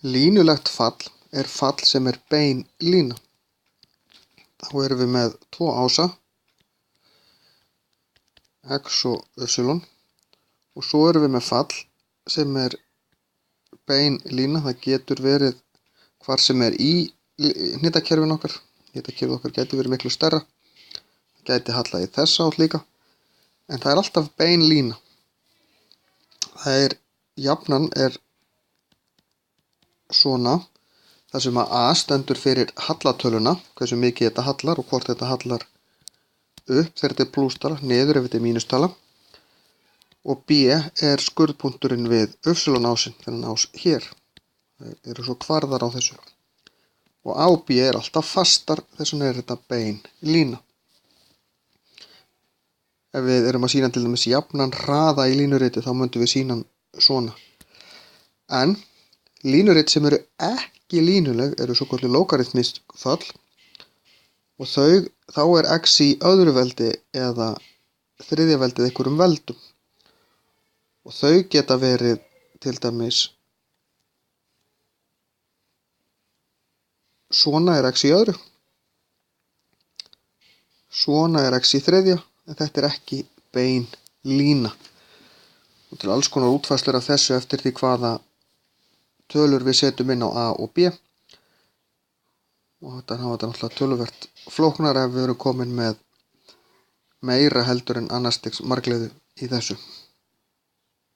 Línulegt fall er fall sem er bein lína. Þá erum við með tvo ása, x og y, og svo erum við með fall sem er bein lína. Það getur verið hvar sem er í hnitakerfinu okkar. Hnitakerfið okkar gæti verið miklu stærra, gæti hallað í þessa átt líka, en það er alltaf bein lína. Jafnan er svona, þar sem að A stendur fyrir hallatöluna, hversu mikið þetta hallar og hvort þetta hallar upp þegar þetta er plústala, niður ef þetta er mínustala, og B er skurðpunkturinn við y-ásinn, þennan ás hér. Það eru svo kvarðar á þessu. Og A og B er alltaf fastar, þess vegna er þetta bein lína. Ef við erum að sýna til dæmis jafnan hraða í línuriti, þá myndum við sýna hann svona. En línurit sem eru ekki línuleg eru svokölluð lógarithmísk föll, og þá er x í öðru veldi eða þriðja veldið einhverjum veldum. Og þau geta verið til dæmis svona er x í öðru, svona er x í þriðja, en þetta er ekki bein lína. Og til alls konar útfærslur af þessu eftir því hvaða tölur við setjum inn á A og B. Og þetta hafa náttúrulega töluvert flóknar ef við erum komin með meira heldur en annars stigs margliðu í þessu.